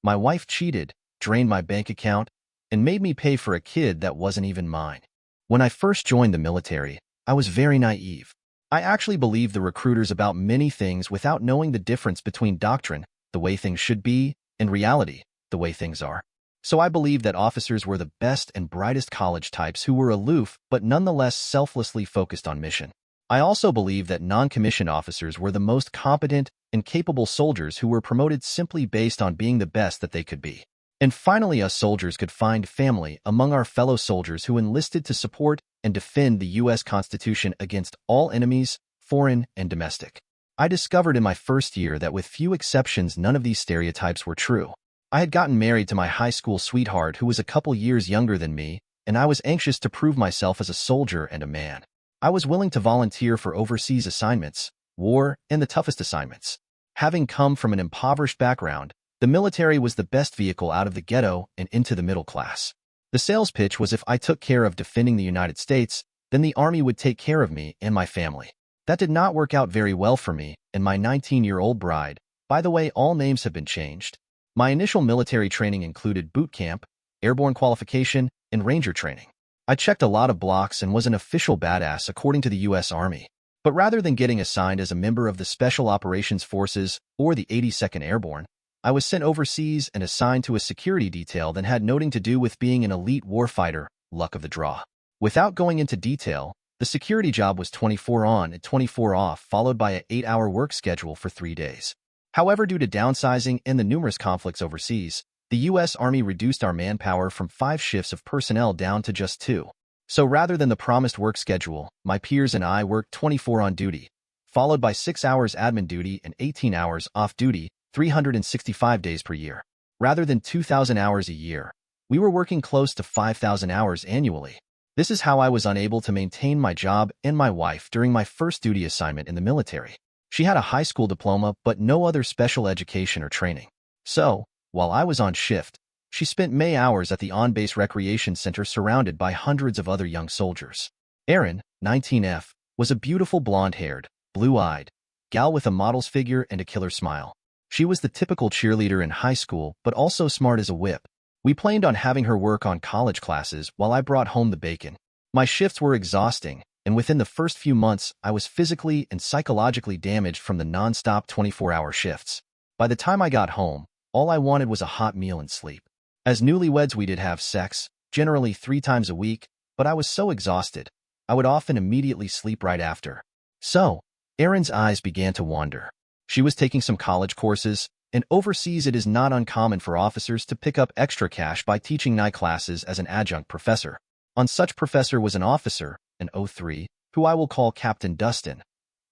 My wife cheated, drained my bank account, and made me pay for a kid that wasn't even mine. When I first joined the military, I was very naive. I actually believed the recruiters about many things without knowing the difference between doctrine, the way things should be, and reality, the way things are. So I believed that officers were the best and brightest college types who were aloof but nonetheless selflessly focused on mission. I also believed that non-commissioned officers were the most competent and capable soldiers who were promoted simply based on being the best that they could be. And finally, us soldiers could find family among our fellow soldiers who enlisted to support and defend the U.S. Constitution against all enemies, foreign and domestic. I discovered in my first year that with few exceptions, none of these stereotypes were true. I had gotten married to my high school sweetheart who was a couple years younger than me, and I was anxious to prove myself as a soldier and a man. I was willing to volunteer for overseas assignments, war, and the toughest assignments. Having come from an impoverished background, the military was the best vehicle out of the ghetto and into the middle class. The sales pitch was if I took care of defending the United States, then the Army would take care of me and my family. That did not work out very well for me and my 19-year-old bride. By the way, all names have been changed. My initial military training included boot camp, airborne qualification, and ranger training. I checked a lot of blocks and was an official badass according to the U.S. Army. But rather than getting assigned as a member of the Special Operations Forces or the 82nd Airborne, I was sent overseas and assigned to a security detail that had nothing to do with being an elite warfighter, luck of the draw. Without going into detail, the security job was 24 on and 24 off, followed by an 8-hour work schedule for 3 days. However, due to downsizing and the numerous conflicts overseas, the U.S. Army reduced our manpower from 5 shifts of personnel down to just 2. So rather than the promised work schedule, my peers and I worked 24 on duty, followed by 6 hours admin duty and 18 hours off duty, 365 days per year. Rather than 2,000 hours a year, we were working close to 5,000 hours annually. This is how I was unable to maintain my job and my wife during my first duty assignment in the military. She had a high school diploma but no other special education or training. So, while I was on shift, she spent May hours at the on-base recreation center surrounded by hundreds of other young soldiers. Erin, 19F, was a beautiful blonde-haired, blue-eyed gal with a model's figure and a killer smile. She was the typical cheerleader in high school but also smart as a whip. We planned on having her work on college classes while I brought home the bacon. My shifts were exhausting, and within the first few months, I was physically and psychologically damaged from the non-stop 24-hour shifts. By the time I got home, all I wanted was a hot meal and sleep. As newlyweds, we did have sex, generally 3 times a week, but I was so exhausted, I would often immediately sleep right after. So, Erin's eyes began to wander. She was taking some college courses, and overseas it is not uncommon for officers to pick up extra cash by teaching night classes as an adjunct professor. On such professor was an officer, an O3, who I will call Captain Dustin.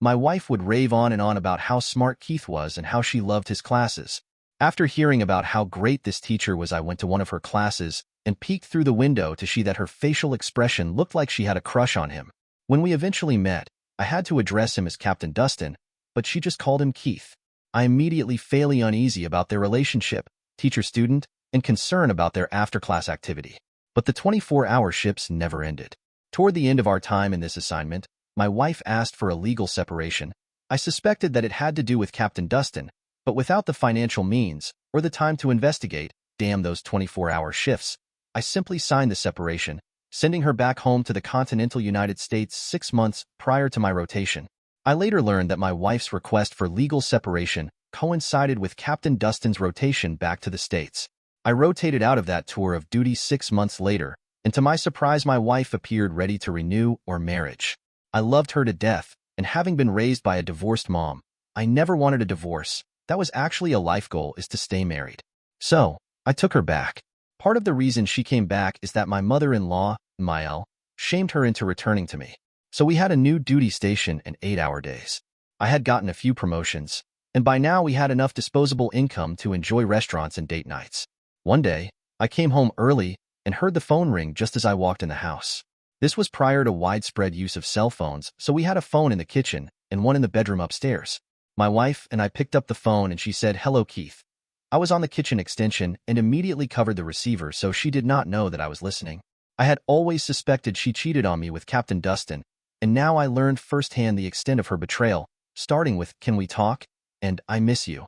My wife would rave on and on about how smart Keith was and how she loved his classes. After hearing about how great this teacher was, I went to one of her classes and peeked through the window to see that her facial expression looked like she had a crush on him. When we eventually met, I had to address him as Captain Dustin, but she just called him Keith. I immediately fairly uneasy about their relationship, teacher-student, and concern about their after-class activity. But the 24-hour shifts never ended. Toward the end of our time in this assignment, my wife asked for a legal separation. I suspected that it had to do with Captain Dustin, but without the financial means or the time to investigate, damn those 24-hour shifts, I simply signed the separation, sending her back home to the continental United States 6 months prior to my rotation. I later learned that my wife's request for legal separation coincided with Captain Dustin's rotation back to the States. I rotated out of that tour of duty 6 months later, and to my surprise my wife appeared ready to renew or marriage. I loved her to death, and having been raised by a divorced mom, I never wanted a divorce. That was actually a life goal, is to stay married. So, I took her back. Part of the reason she came back is that my mother-in-law, Mael, shamed her into returning to me. So we had a new duty station and 8-hour days. I had gotten a few promotions, and by now we had enough disposable income to enjoy restaurants and date nights. One day, I came home early and heard the phone ring just as I walked in the house. This was prior to widespread use of cell phones, so we had a phone in the kitchen and one in the bedroom upstairs. My wife and I picked up the phone and she said, "Hello, Keith." I was on the kitchen extension and immediately covered the receiver so she did not know that I was listening. I had always suspected she cheated on me with Captain Dustin, and now I learned firsthand the extent of her betrayal, starting with, "Can we talk?" and "I miss you."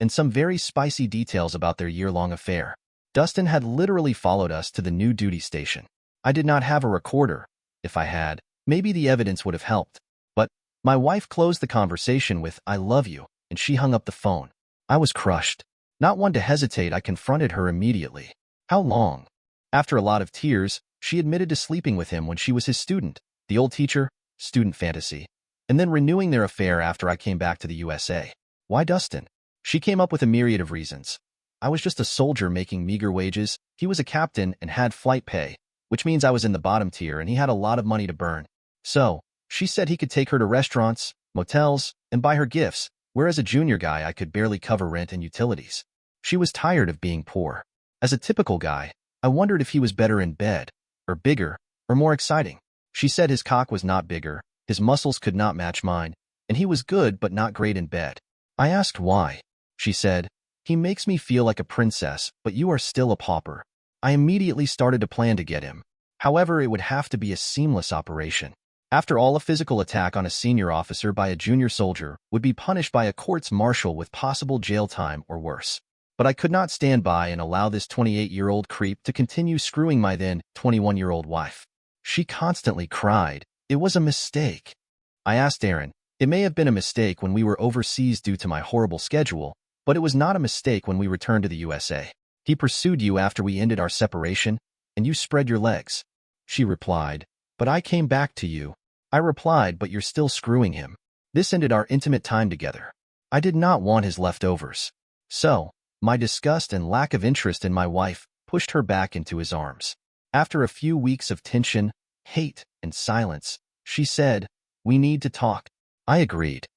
and some very spicy details about their year-long affair. Dustin had literally followed us to the new duty station. I did not have a recorder. If I had, maybe the evidence would have helped. But my wife closed the conversation with, "I love you," and she hung up the phone. I was crushed. Not one to hesitate, I confronted her immediately. "How long?" After a lot of tears, she admitted to sleeping with him when she was his student, the old teacher, student fantasy, and then renewing their affair after I came back to the USA. Why Dustin? She came up with a myriad of reasons. I was just a soldier making meager wages. He was a captain and had flight pay, which means I was in the bottom tier and he had a lot of money to burn. So, she said he could take her to restaurants, motels, and buy her gifts, whereas a junior guy I could barely cover rent and utilities. She was tired of being poor. As a typical guy, I wondered if he was better in bed, or bigger, or more exciting. She said his cock was not bigger, his muscles could not match mine, and he was good but not great in bed. I asked why. She said, "He makes me feel like a princess, but you are still a pauper." I immediately started to plan to get him. However, it would have to be a seamless operation. After all, a physical attack on a senior officer by a junior soldier would be punished by a courts-martial with possible jail time or worse. But I could not stand by and allow this 28-year-old creep to continue screwing my then 21-year-old wife. She constantly cried. It was a mistake. I asked Aaron. It may have been a mistake when we were overseas due to my horrible schedule, but it was not a mistake when we returned to the USA. He pursued you after we ended our separation, and you spread your legs. She replied, "But I came back to you." I replied, "But you're still screwing him." This ended our intimate time together. I did not want his leftovers. So, my disgust and lack of interest in my wife pushed her back into his arms. After a few weeks of tension, hate, and silence, she said, "We need to talk." I agreed.